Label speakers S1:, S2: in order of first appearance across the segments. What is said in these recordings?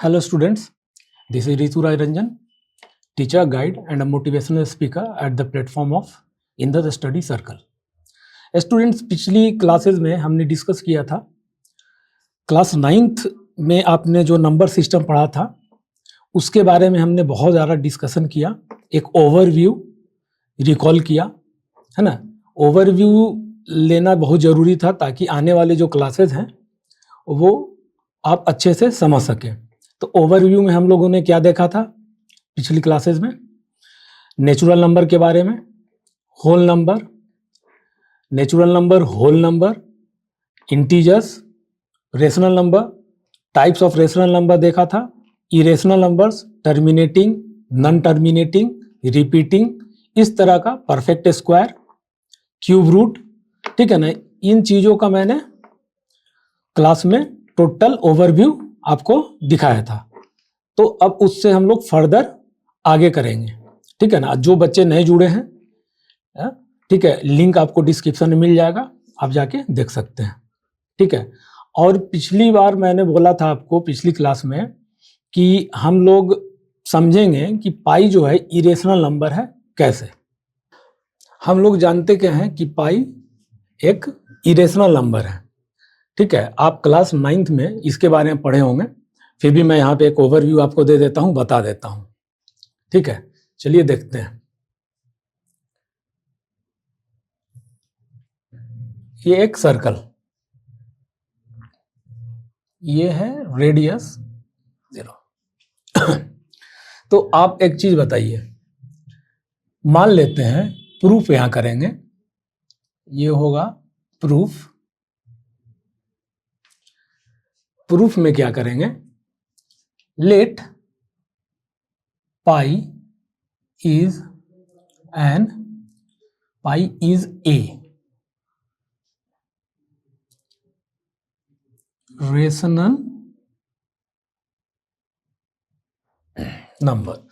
S1: Hello students, this is Ritu Rai Ranjan, teacher, guide and a motivational speaker at the platform of Indra the Study Circle. Students, पिछली classes में हमने discuss किया था, class 9th में आपने जो number system पढ़ा था उसके बारे में हमने बहुत ज़्यादा डिस्कशन किया, एक ओवरव्यू रिकॉल किया, है ना। ओवरव्यू लेना बहुत ज़रूरी था ताकि आने वाले जो क्लासेस हैं वो आप अच्छे से समझ सकें। तो ओवरव्यू में हम लोगों ने क्या देखा था पिछली क्लासेस में? नेचुरल नंबर के बारे में, whole number, natural number, whole number, integers, rational number, types of rational number देखा था, irrational numbers, terminating, non terminating, repeating, इस तरह का परफेक्ट स्क्वायर, क्यूब रूट, ठीक है ना। इन चीज़ों का मैंने क्लास में टोटल ओवरव्यू आपको दिखाया था। तो अब उससे हम लोग फर्दर आगे करेंगे, ठीक है ना। जो बच्चे नए जुड़े हैं, ठीक है, लिंक आपको डिस्क्रिप्शन में मिल जाएगा, आप जाके देख सकते हैं, ठीक है। और पिछली बार मैंने बोला था आपको पिछली क्लास में कि हम लोग समझेंगे कि पाई जो है इरेशनल नंबर है कैसे। हम लोग जानते क्या हैं कि पाई एक इरेशनल नंबर है, ठीक है। आप क्लास 9th में इसके बारे में पढ़े होंगे, फिर भी मैं यहाँ पे एक ओवरव्यू आपको दे देता हूँ, बता देता हूँ, ठीक है। चलिए देखते हैं। ये एक सर्कल, ये है रेडियस 0। तो आप एक चीज बताइए, मान लेते हैं प्रूफ यहां करेंगे, ये होगा प्रूफ। प्रूफ में क्या करेंगे? Let pi is a rational number.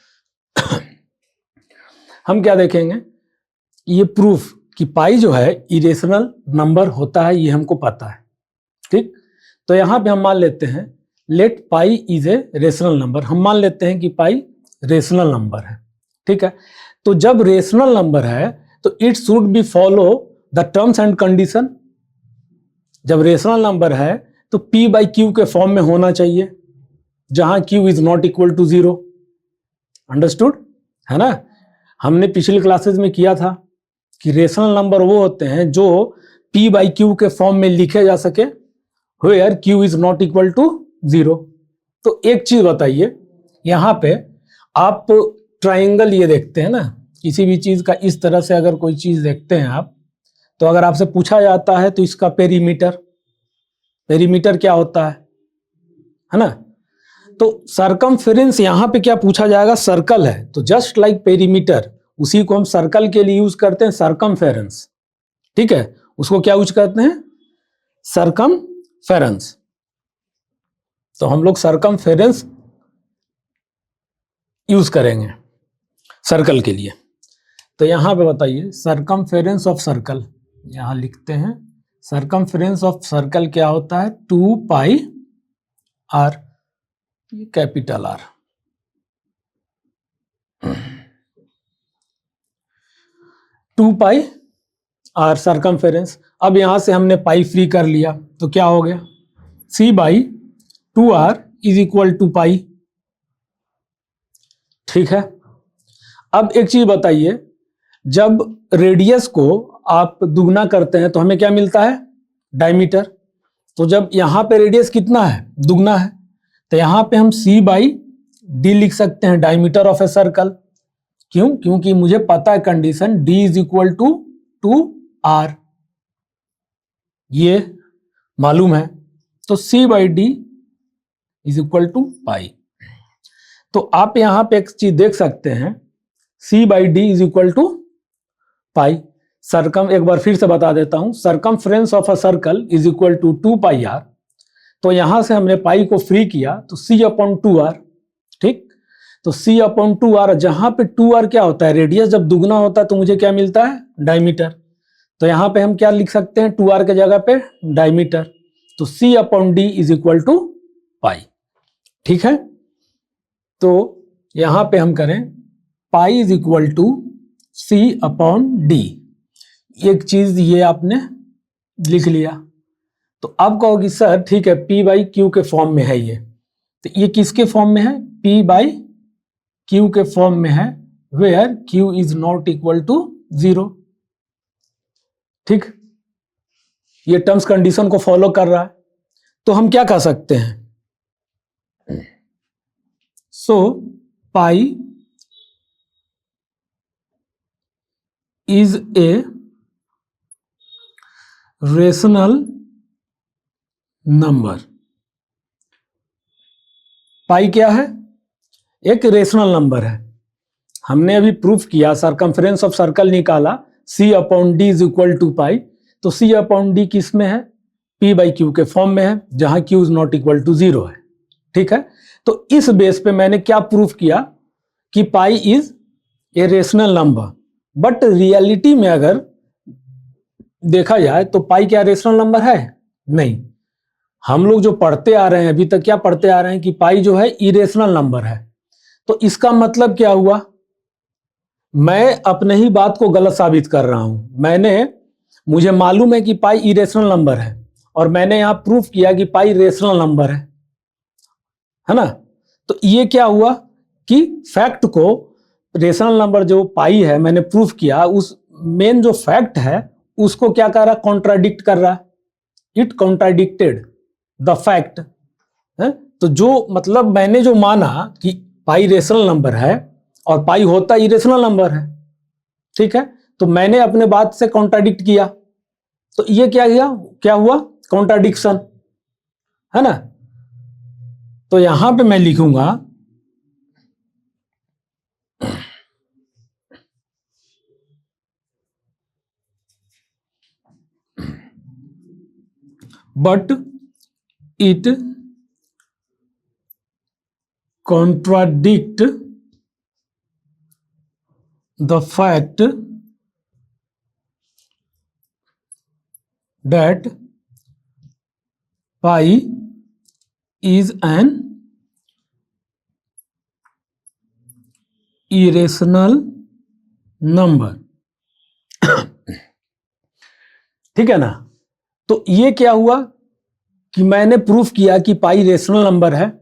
S1: हम क्या देखेंगे? ये प्रूफ कि पाई जो है इरेशनल नंबर होता है, ये हमको पता है, ठीक। तो यहां पे हम मान लेते हैं let pi is a rational number. हम मान लेते हैं कि पाई रेशनल नंबर है, ठीक है। तो जब रेशनल नंबर है तो it should be follow the terms and condition. जब रेशनल नंबर है तो पी बाई क्यू के फॉर्म में होना चाहिए, जहां Q is not equal to 0। Understood है ना। हमने पिछली क्लासेस में किया था कि रेशनल नंबर वो होते हैं जो पी बाई क्यू के फॉर्म में लिखे जा सके, where Q is not equal to 0। तो एक चीज बताइए, यहां पे आप ट्राइंगल ये देखते हैं ना, किसी भी चीज का इस तरह से अगर कोई चीज देखते हैं आप, तो अगर आपसे पूछा जाता है तो इसका पेरीमीटर क्या होता है ना। तो सरकमफेरेंस यहां पे क्या पूछा जाएगा? सर्कल है तो जस्ट लाइक पेरीमीटर, उसी को हम सर्कल के लिए यूज करते हैं, सरकमफेरेंस, ठीक है। उसको क्या यूज करते हैं? सरकमफेरेंस। तो हम लोग सरकमफेरेंस यूज करेंगे सर्कल के लिए। तो यहां पे बताइए सरकमफेरेंस ऑफ सर्कल, यहां लिखते हैं सरकमफेरेंस ऑफ सर्कल क्या होता है? 2 pi R, capital R. Two pi R circumference. अब यहां से हमने पाई फ्री कर लिया तो क्या हो गया? C by 2r is equal to pi, ठीक है। अब एक चीज बताइए, जब रेडियस को आप दुगना करते हैं तो हमें क्या मिलता है? डायमीटर। तो जब यहां पे रेडियस कितना है? दुगना है, तो यहां पे हम c बाई डी लिख सकते हैं, डायमीटर ऑफ ए सर्कल। क्यों? क्योंकि मुझे पता है condition d is equal to 2r, ये मालूम है। तो c by D is equal to pi. तो आप यहां पे एक चीज देख सकते हैं, c by D is equal to pi. Circum, एक बार फिर से बता देता हूं, circumference of a circle is equal to 2 pi R. तो यहां से हमने पाई को फ्री किया तो c अपॉन 2r, ठीक। तो c अपॉन 2r, जहां पे 2r क्या होता है? रेडियस जब दुगना होता है तो मुझे क्या मिलता है? डायमीटर। तो यहां पे हम क्या लिख सकते हैं? 2r के जगह पे डायमीटर। तो c upon D is equal to pi, ठीक है। तो यहां पे हम करें pi is equal to C upon D, एक चीज ये आपने लिख लिया। तो अब कहोगी सर ठीक है P बाई क्यू के फॉर्म में है ये, तो ये किसके फॉर्म में है? P बाई क्यू के फॉर्म में है, where Q is not equal to 0। ठीक, ये टर्म्स कंडीशन को फॉलो कर रहा है। तो हम क्या कह सकते हैं? So pi is a rational number. Pi क्या है? एक रेशनल नंबर है। हमने अभी प्रूफ किया, सरकमफ्रेंस ऑफ सर्कल निकाला, C upon D is equal to pi. तो C अपॉन डी किस में है? P बाई क्यू के फॉर्म में है, जहां Q is not equal to 0 है। ठीक है, तो इस बेस पे मैंने क्या प्रूफ किया कि पाई is a rational number. But reality में अगर देखा जाए तो पाई क्या रेशनल नंबर है? नहीं। हम लोग जो पढ़ते आ रहे हैं अभी तक, क्या पढ़ते आ रहे हैं कि पाई जो है इरेशनल नंबर है। तो इसका मतलब क्या हुआ? मैं अपने ही बात को गलत साबित कर रहा हूं। मुझे मालूम है कि पाई इरेशनल नंबर है, और मैंने यहां प्रूफ किया कि पाई रेशनल नंबर है ना। तो ये क्या हुआ कि फैक्ट को, रेशनल नंबर जो पाई है मैंने प्रूफ किया, उस मेन जो फैक्ट है उसको क्या कर रहा? कॉन्ट्राडिक्ट कर रहा है। इट कॉन्ट्राडिक्टेड द फैक्ट है। तो जो मतलब मैंने जो माना कि पाई रेशनल नंबर है और पाई होता इरेशनल नंबर है, ठीक है, तो मैंने अपने बात से कॉन्ट्राडिक्ट किया। तो ये क्या हुआ? कॉन्ट्राडिक्शन, है ना। तो यहां पे मैं लिखूंगा but it contradict the fact that pi is an irrational number। ठीक है ना। तो ये क्या हुआ कि मैंने प्रूफ किया कि पाई रेशनल नंबर है,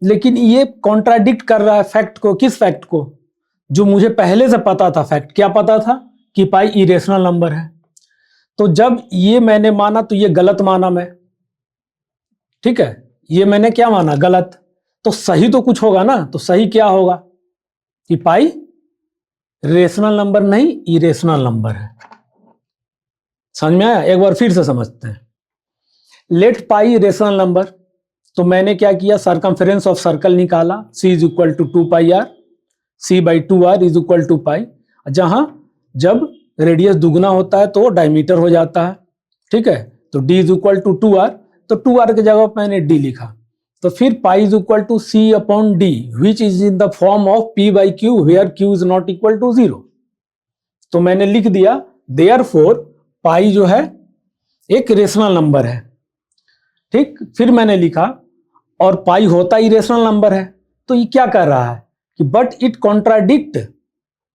S1: लेकिन ये कॉन्ट्राडिक्ट कर रहा है फैक्ट को। किस फैक्ट को? जो मुझे पहले से पता था। फैक्ट क्या पता था? कि पाई इरेशनल नंबर है। तो जब ये मैंने माना तो ये गलत माना मैं। ठीक है, ये मैंने क्या माना? गलत। तो सही तो कुछ होगा ना। तो सही क्या होगा? कि पाई रेशनल नंबर नहीं, इरेशनल नंबर है। समझ में आया? एक बार फिर से समझते हैं। लेट पाई रेशनल नंबर, तो मैंने क्या किया? सरकमफेरेंस ऑफ सर्कल निकाला, C is equal to 2 pi R, C by 2r is equal to pi. जहां जब रेडियस दुगना होता है तो डायमीटर हो जाता है। ठीक है, तो D is equal to 2r, तो 2r की जगह मैंने D लिखा। तो फिर pi is equal to C upon D which is in the form of P by Q where Q is not equal to 0। तो मैंने लिख दिया देयरफॉर पाई जो है एक रेशनल नंबर है। ठीक, फिर मैंने लिखा और पाई होता ही रेशनल नंबर है। तो ये क्या कर रहा है कि but it contradict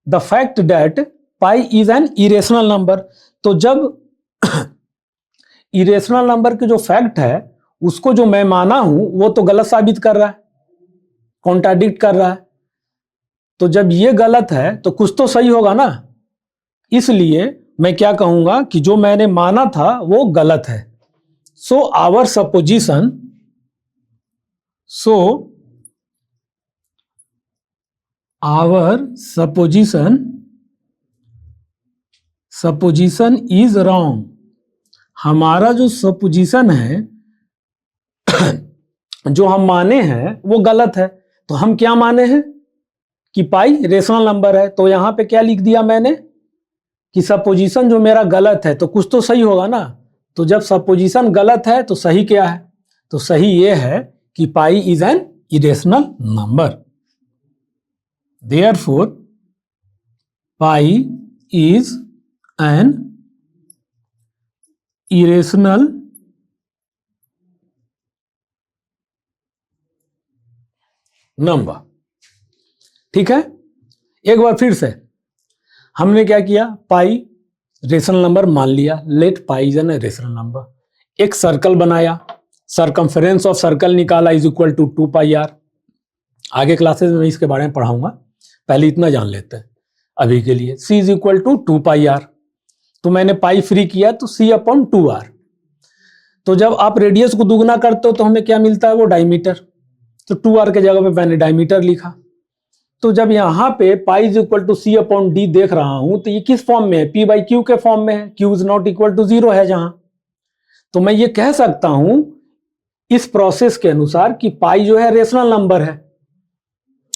S1: the fact that pi is an irrational number. तो जब इरेशनल नंबर के जो फैक्ट है उसको जो मैं माना हूं वो तो गलत साबित कर रहा है, कॉन्ट्राडिक्ट कर रहा है। तो जब ये गलत है तो कुछ तो सही होगा ना। इसलिए मैं क्या कहूंगा कि जो मैंने माना था वो गलत है। So our supposition, our supposition is wrong। हमारा जो सपोजिशन है जो हम माने हैं वो गलत है। तो हम क्या माने हैं? कि पाई रेशनल नंबर है। तो यहां पे क्या लिख दिया मैंने कि सपोजिशन जो मेरा गलत है तो कुछ तो सही होगा ना। तो जब सपोजिशन गलत है तो सही क्या है? तो सही ये है कि पाई is an irrational number. Therefore, pi is an irrational number। ठीक है, एक बार फिर से हमने क्या किया, पाई रेशनल नंबर मान लिया, let pi is an rational number. एक सर्कल बनाया, सरकमफेरेंस ऑफ सर्कल निकाला is equal to 2 pi R. आगे क्लासेस में इसके बारे में पढ़ाऊंगा, पहले इतना जान लेते हैं अभी के लिए। C is equal to 2 pi R, तो मैंने पाई फ्री किया तो सी अपॉन 2 आर। तो जब आप रेडियस को दुगना करते हो तो हमें क्या मिलता है, वो डायमीटर। तो 2 आर के जगह पे मैंने डायमीटर लिखा। तो जब यहाँ पे pi is equal to C upon D देख रहा हूं तो ये किस फॉर्म में है, पी बाई क्यू के फॉर्म में है, Q is not equal to 0 है जहां। तो मैं ये कह सकता हूं इस प्रोसेस के अनुसार कि पाई जो है रेशनल नंबर है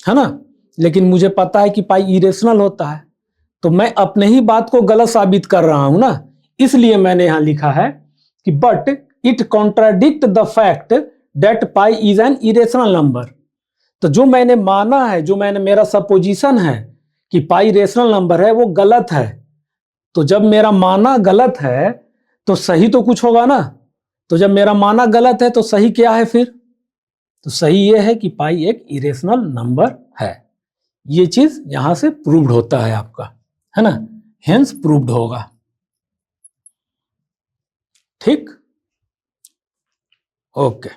S1: ना, लेकिन मुझे पता है कि पाई इरेशनल होता है। तो मैं अपने ही बात को गलत साबित कर रहा हूं ना, इसलिए मैंने यहां लिखा है कि but it contradict the fact that pi is an irrational number. तो जो मैंने माना है, जो मेरा सपोजिशन है कि पाई रेशनल नंबर है, वो गलत है। तो जब मेरा माना गलत है तो सही तो कुछ होगा ना। तो जब मेरा माना गलत है तो सही क्या है फिर? तो सही ये है कि पाई एक इरेशनल नंबर है। ये चीज यहां से प्रूव्ड होता है आपका, है ना, हेंस प्रूव्ड होगा। ठीक, ओके।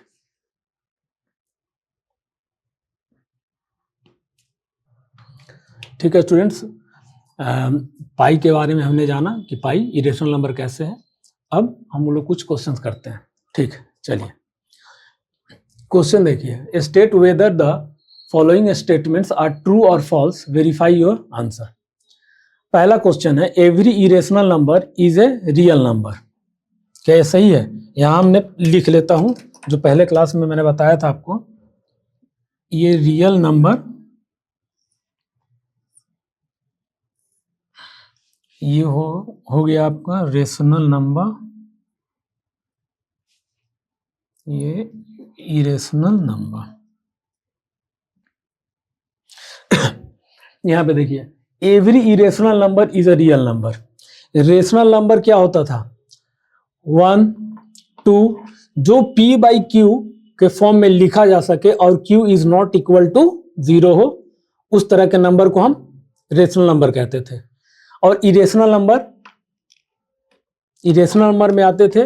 S1: ठीक है स्टूडेंट्स, पाई के बारे में हमने जाना कि पाई इरेशनल नंबर कैसे है। अब हम लोग कुछ क्वेश्चंस करते हैं। ठीक, चलिए क्वेश्चन देखिए, state whether the following statements are true और फॉल्स, वेरीफाई योर आंसर। पहला क्वेश्चन है, every irrational number is a real number. क्या ये सही है? यहां हमने लिख लेता हूं, जो पहले क्लास में मैंने बताया था आपको, ये रियल नंबर, ये हो गया आपका रेशनल नंबर, ये इरेशनल नंबर। यहां पे देखिए, every irrational number is a real number. Rational number क्या होता था? 1, 2, जो p बाई क्यू के फॉर्म में लिखा जा सके और q is not equal to 0 हो, उस तरह के नंबर को हम रेशनल नंबर कहते थे। और इरेशनल नंबर में आते थे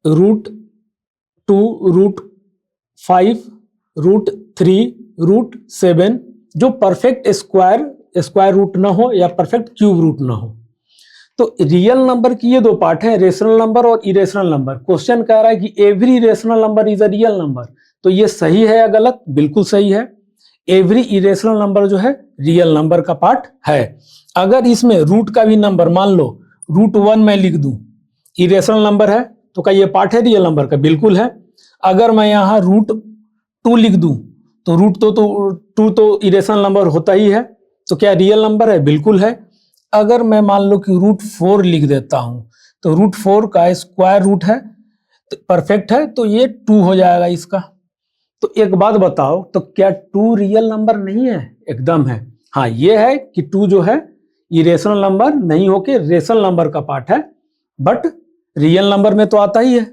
S1: √2, √5, √3, √7, जो परफेक्ट स्क्वायर रूट ना हो या परफेक्ट क्यूब रूट ना हो। तो रियल नंबर की ये दो पार्ट है, रेशनल नंबर और इरेशनल नंबर। क्वेश्चन कह रहा है कि every rational number is a real number. तो ये सही है या गलत? बिल्कुल सही है। एवरी इरेशनल नंबर जो है रियल नंबर का पार्ट है। अगर इसमें रूट का भी नंबर, मान लो √1 मैं लिख दूं, इरेशनल नंबर है, तो क्या ये पार्ट है रियल नंबर का? बिल्कुल है। अगर मैं यहाँ √2 लिख दूं तो √2 तो इरेशनल नंबर होता ही है, तो क्या रियल नंबर है? बिल्कुल है। अगर मैं मान लो कि √4 लिख देता हूं तो √4 का स्क्वायर रूट है, तो परफेक्ट है, तो ये 2 हो जाएगा इसका। तो एक बात बताओ, तो क्या 2 रियल नंबर नहीं है? एकदम है। हाँ, ये है कि 2 जो है इरेशनल नंबर नहीं होके रेशनल नंबर का पार्ट है, बट रियल नंबर में तो आता ही है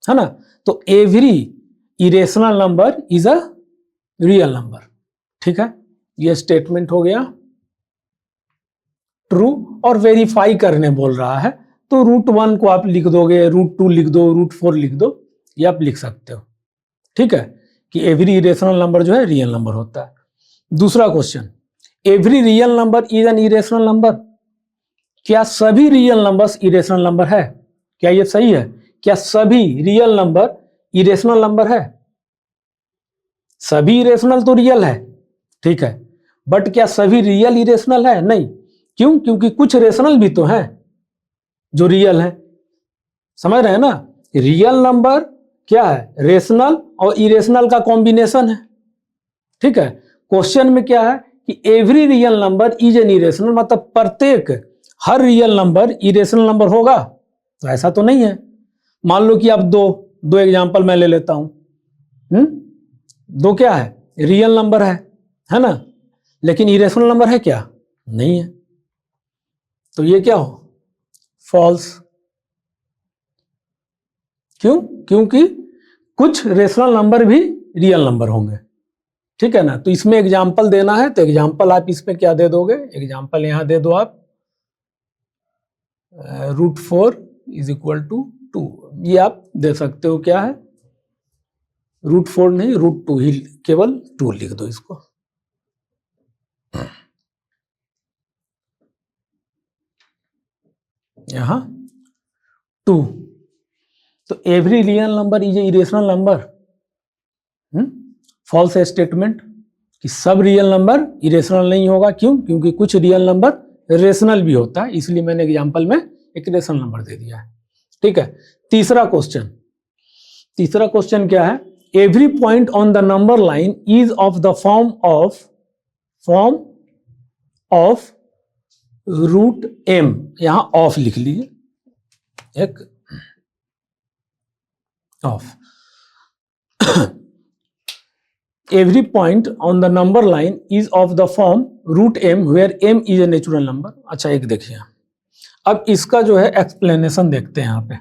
S1: ना। तो every irrational number is a real number. ठीक है, ये स्टेटमेंट हो गया ट्रू। और वेरीफाई करने बोल रहा है, तो √1 को आप लिख दोगे, √2 लिख दो, √4 लिख दो, ये आप लिख सकते हो। ठीक है, कि एवरी इरेशनल नंबर जो है रियल नंबर होता है। दूसरा question, every real number is an irrational number. क्या सभी रियल नंबर्स इरेशनल नंबर है? क्या ये सही है? क्या सभी रियल नंबर इरेशनल नंबर है? सभी इरेशनल तो रियल है, ठीक है, बट क्या सभी रियल इरेशनल है? नहीं। क्यों? क्योंकि कुछ रेशनल भी तो हैं जो रियल है। समझ रहे हैं ना? रियल नंबर क्या है? रेशनल और इरेशनल का कॉम्बिनेशन है। ठीक है, क्वेश्चन में क्या है कि every real number is an irrational, मतलब प्रत्येक, हर रियल नंबर इरेशनल नंबर होगा? तो ऐसा तो नहीं है। मान लो कि आप दो एग्जांपल मैं ले लेता हूं। 2 क्या है? रियल नंबर है ना, लेकिन इरेशनल नंबर है क्या? नहीं है। तो ये क्या हो? फॉल्स। क्यों? क्योंकि कुछ रेशनल नंबर भी रियल नंबर होंगे। ठीक है ना। तो इसमें एग्जाम्पल देना है, तो एग्जाम्पल आप इसमें क्या दे दोगे, एग्जाम्पल यहां दे दो आप √4 इज इक्वल टू 2, ये आप दे सकते हो। क्या है, √4 नहीं, √2 ही, केवल 2 लिख दो इसको। यहां 2, तो every real number is a irrational number. False statement कि सब रियल नंबर इरेशनल नहीं होगा। क्यों? क्योंकि कुछ रियल नंबर रेशनल भी होता है, इसलिए मैंने एग्जांपल में एक रेशनल नंबर दे दिया है। ठीक है। तीसरा क्वेश्चन क्या है, every point on the number line is of the form of √m, यहां ऑफ लिख लीजिए, एक of. Every point on the number line is of the form √m where m is a natural number। अच्छा, एक देखिए, अब इसका जो है एक्सप्लेनेशन देखते हैं। यहाँ पे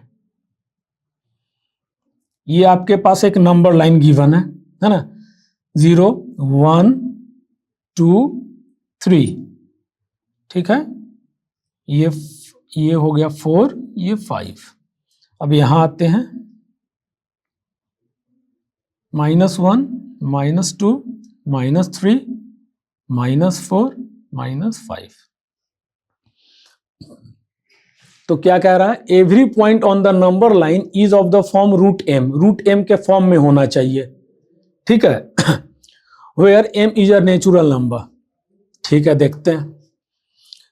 S1: ये आपके पास एक नंबर लाइन गिवन है ना, 0 1 2 3, ठीक है। ये हो गया 4, ये 5। अब यहां आते हैं, -1 -2 -3 -4 -5। तो क्या कह रहा है, every point on the number line is of the form √m, √m के फॉर्म में होना चाहिए। ठीक है। Where m is a natural number. ठीक है, देखते हैं।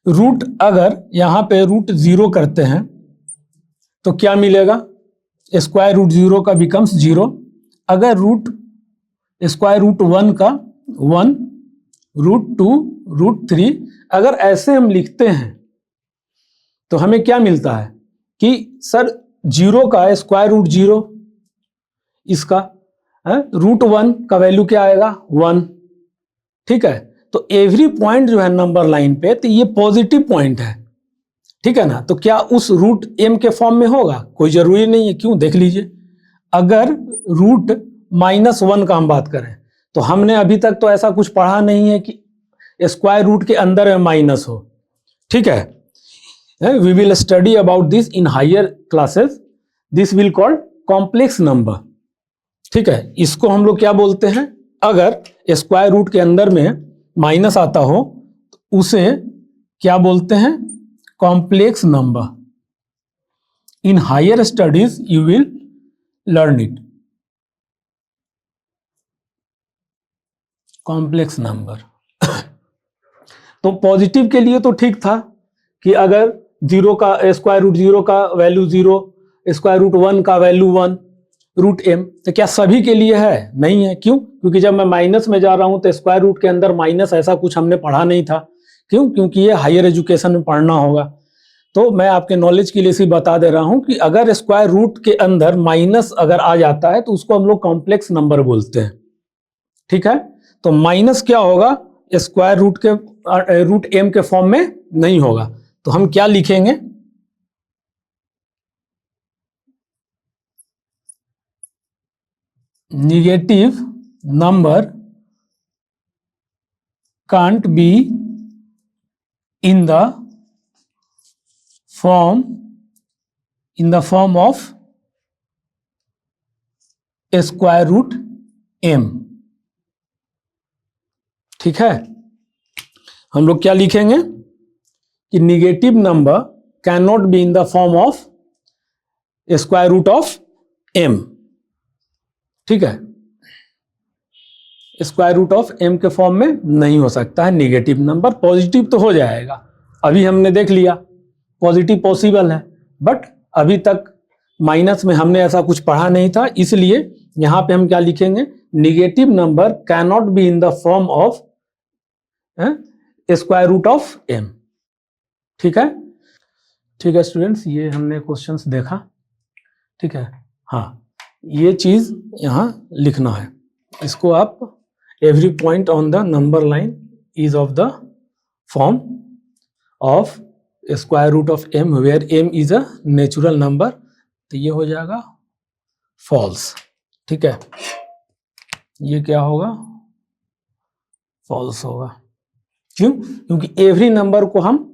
S1: रूट, अगर यहां पे √0 करते हैं तो क्या मिलेगा, स्क्वायर रूट 0 का बिकम्स 0। अगर स्क्वायर रूट 1 का 1, √2 √3, अगर ऐसे हम लिखते हैं तो हमें क्या मिलता है कि सर 0 का स्क्वायर रूट 0, इसका √1 का वैल्यू क्या आएगा, 1। ठीक है। तो एवरी पॉइंट जो है नंबर लाइन पे, तो ये पॉजिटिव पॉइंट है। ठीक है ना। तो क्या उस √m के फॉर्म में होगा, कोई जरूरी नहीं है। क्यों, देख लीजिए। अगर √-1 का हम बात करें तो हमने अभी तक तो ऐसा कुछ पढ़ा नहीं है कि स्क्वायर रूट के अंदर में माइनस हो। ठीक है। We will study about this in higher classes. This will called complex number. ठीक है। इसको हम लोग क्या बोलते हैं, अगर स्क्वायर रूट के अंदर में माइनस आता हो तो उसे क्या बोलते हैं, complex number. In higher studies you will learn it, complex number. तो पॉजिटिव के लिए तो ठीक था कि अगर 0 का स्क्वायर रूट 0 का वैल्यू 0, स्क्वायर रूट 1 का वैल्यू 1, √m, तो क्या सभी के लिए है, नहीं है। क्यों? क्योंकि जब मैं माइनस में जा रहा हूं तो स्क्वायर रूट के अंदर माइनस, ऐसा कुछ हमने पढ़ा नहीं था। क्यों? क्योंकि ये हायर एजुकेशन में पढ़ना होगा। तो मैं आपके नॉलेज के लिए इसी बता दे रहा हूं कि अगर स्क्वायर रूट के अंदर माइनस अगर आ जाता है तो उसको हम लोग कॉम्प्लेक्स नंबर बोलते हैं। ठीक है। तो माइनस क्या होगा, स्क्वायर रूट के √m के फॉर्म में नहीं होगा। तो हम क्या लिखेंगे, negative number can't be in the form of square root m। ठीक है। हम लोग क्या लिखेंगे कि negative number can not be in the form of square root of m। ठीक है। स्क्वायर रूट ऑफ m के फॉर्म में नहीं हो सकता है नेगेटिव नंबर। पॉजिटिव तो हो जाएगा, अभी हमने देख लिया पॉजिटिव पॉसिबल है, बट अभी तक माइनस में हमने ऐसा कुछ पढ़ा नहीं था, इसलिए यहां पे हम क्या लिखेंगे, negative number can not be in the form of square root of m। ठीक है। ठीक है स्टूडेंट्स, ये हमने क्वेश्चंस देखा। ठीक है। हाँ, ये चीज यहां लिखना है, इसको आप every point on the number line is of the form of square root of m where m is a natural number. तो ये हो जाएगा फॉल्स। ठीक है। ये क्या होगा, फॉल्स होगा। क्यों? क्योंकि एवरी नंबर को हम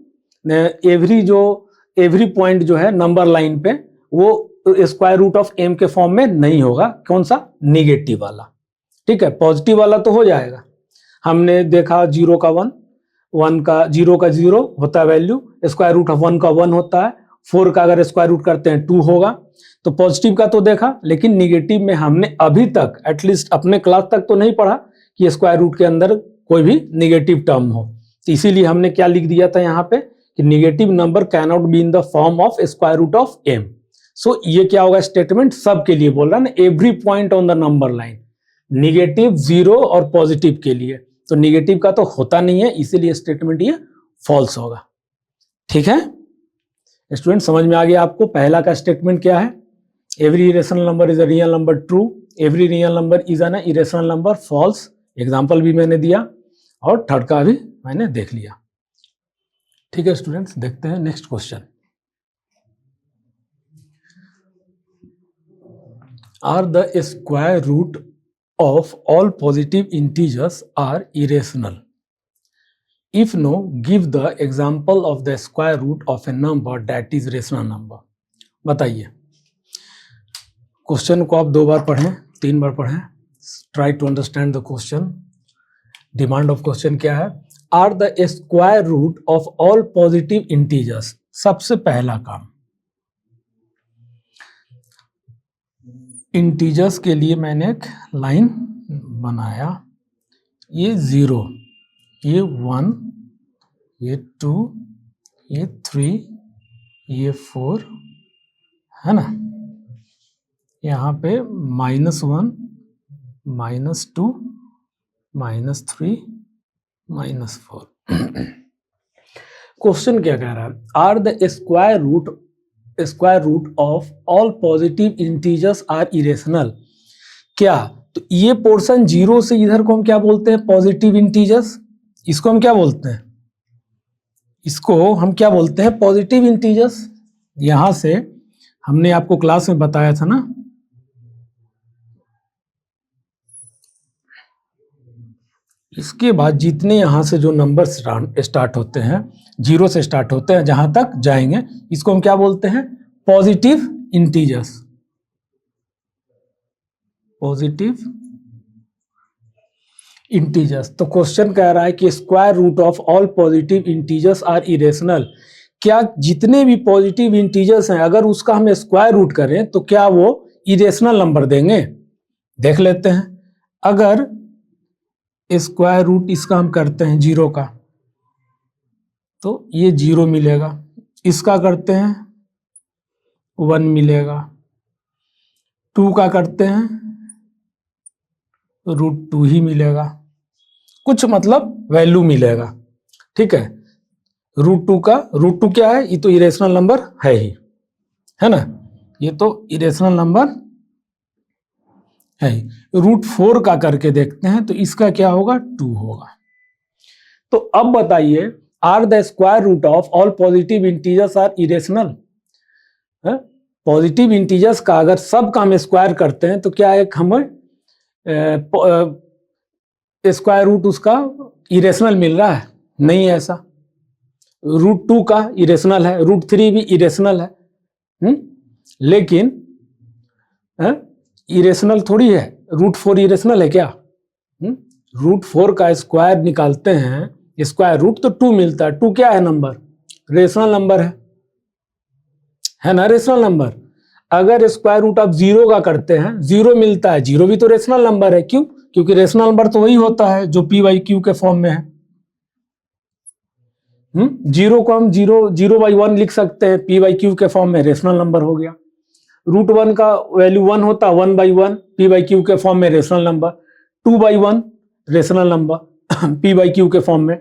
S1: एवरी पॉइंट जो है नंबर लाइन पे वो स्क्वायर रूट ऑफ m के फॉर्म में नहीं होगा। कौन सा? निगेटिव वाला। ठीक है, पॉजिटिव वाला तो हो जाएगा। हमने देखा 0 का 1, 1 का 0 का 0 होता है वैल्यू, स्क्वायर रूट ऑफ 1 का 1 होता है, 4 का अगर स्क्वायर रूट करते हैं 2 होगा। तो पॉजिटिव का तो देखा, लेकिन निगेटिव में हमने अभी तक एटलीस्ट अपने क्लास तक तो नहीं पढ़ा कि स्क्वायर रूट के अंदर कोई भी निगेटिव टर्म हो। तो इसीलिए हमने क्या लिख दिया था यहाँ पे कि negative number can not be in the form of square root of m। So ये क्या होगा स्टेटमेंट? सबके लिए बोल रहा है ना, every point on the number line, negative, 0 और पॉजिटिव के लिए। तो निगेटिव का तो होता नहीं है, इसीलिए स्टेटमेंट ये फॉल्स होगा। ठीक है स्टूडेंट, समझ में आ गया आपको? पहला का स्टेटमेंट क्या है? Every irrational number is a real number, true. Every real number is an irrational number, false. Example भी मैंने दिया और थर्ड का भी मैंने देख लिया। ठीक है स्टूडेंट्स, देखते हैं next question. Are the square root of all positive integers are irrational? If no, give the example of the square root of a number that is rational number. बताइए। क्वेश्चन को आप 2 बार पढ़ें, 3 बार पढ़ें। Try to understand the question. Demand of question क्या है? Are the square root of all positive integers. सबसे पहला काम, इंटीजर्स के लिए मैंने एक लाइन बनाया। ये 0, ये 1, ये 2, ये 3, ये 4 है ना। यहाँ पे -1, -2, -3, -4। क्वेश्चन क्या कह रहा है? Are the square root of all positive integers are irrational. क्या? तो ये पोर्शन 0 से इधर को हम क्या बोलते हैं? Positive integers. इसको हम क्या बोलते हैं? इसको हम क्या बोलते हैं? Positive integers. यहां से हमने आपको क्लास में बताया था ना, इसके बाद जितने यहां से जो नंबर स्टार्ट होते हैं, 0 से स्टार्ट होते हैं, जहां तक जाएंगे, इसको हम क्या बोलते हैं? Positive integers. Positive integers. तो क्वेश्चन कह रहा है कि square root of all positive integers are irrational. क्या जितने भी पॉजिटिव इंटीजर्स हैं, अगर उसका हम स्क्वायर रूट करें तो क्या वो इरेशनल नंबर देंगे? देख लेते हैं। अगर स्क्वायर रूट इसका हम करते हैं 0 का, तो ये 0 मिलेगा। इसका करते हैं 1 मिलेगा। 2 का करते हैं √2 ही मिलेगा, कुछ मतलब वैल्यू मिलेगा। ठीक है, √2 का, √2 क्या है? ये तो इरेशनल नंबर है ही, है ना। ये तो इरेशनल नंबर है ही। √4 का करके देखते हैं, तो इसका क्या होगा? 2 होगा। तो अब बताइए, are the square root of all positive integers are irrational. Positive integers का अगर सब का हम स्क्वायर करते हैं तो क्या एक हमें स्क्वायर रूट उसका इरेशनल मिल रहा है? नहीं है ऐसा। √2 का इरेशनल है, √3 भी इरेशनल है। लेकिन इरेशनल थोड़ी है। √4 इरेशनल है क्या? √4 का स्क्वायर निकालते हैं, स्क्वायर रूट तो 2 मिलता है। 2 क्या है? नंबर, रेशनल नंबर है ना, रेशनल नंबर। अगर स्क्वायर रूट आप 0 का करते हैं, 0 मिलता है। 0 भी तो रेशनल नंबर है। क्यों? क्योंकि रेशनल नंबर तो वही होता है जो p/q के फॉर्म में है। 0 को हम 0/1 लिख सकते हैं, p/q के फॉर्म में, रेशनल नंबर हो गया। √1 का वैल्यू 1 होता, 1/1 p/q के फॉर्म में, rational number. 2/1 rational number p/q के फॉर्म में।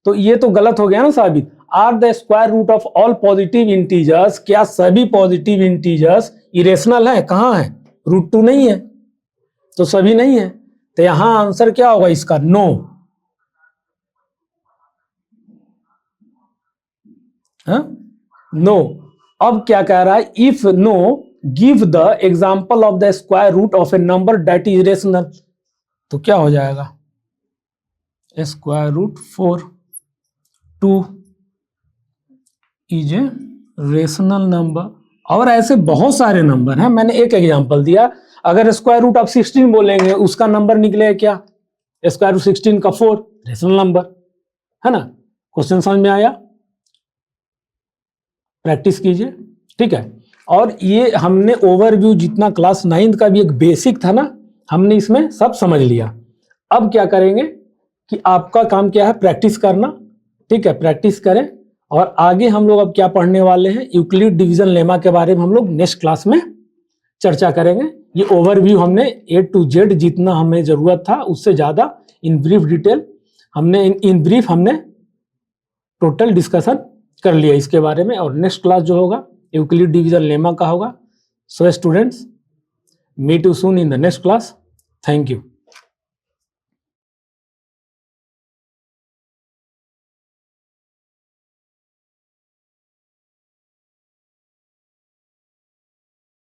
S1: तो ये तो गलत हो गया ना साबित। Are the square root of all positive integers, क्या सभी पॉजिटिव इंटीजर्स इरेशनल है? कहाँ है? √2 नहीं है, तो सभी नहीं है। तो यहां आंसर क्या होगा इसका? नो। नो। अब क्या कह रहा है? If no, give the example of the square root of a number that is irrational. तो क्या हो जाएगा? Square root 4 2 is a rational number. और ऐसे बहुत सारे नंबर हैं, मैंने एक एग्जांपल दिया। अगर स्क्वायर रूट ऑफ 16 बोलेंगे उसका नंबर निकलेगा क्या? स्क्वायर रूट 16 का 4, रेशनल नंबर है ना। क्वेश्चन समझ में आया? प्रैक्टिस कीजिए, ठीक है। और ये हमने ओवरव्यू जितना क्लास 9 का भी एक बेसिक था ना, हमने इसमें सब समझ लिया। अब क्या करेंगे कि आपका काम क्या है? प्रैक्टिस करना, ठीक है। प्रैक्टिस करें और आगे हम लोग अब क्या पढ़ने वाले हैं? यूक्लिड डिवीजन लेमा के बारे में हम लोग नेक्स्ट क्लास में चर्चा करेंगे। ये ओवरव्यू हमने A to Z जितना हमें जरूरत था उससे ज्यादा इन ब्रीफ डिटेल हमने इन ब्रीफ हमने टोटल डिस्कशन कर लिया इसके बारे में। और नेक्स्ट क्लास जो होगा यूक्लिड डिवीजन लेमा का होगा। So students, meet you soon in the next class. Thank you.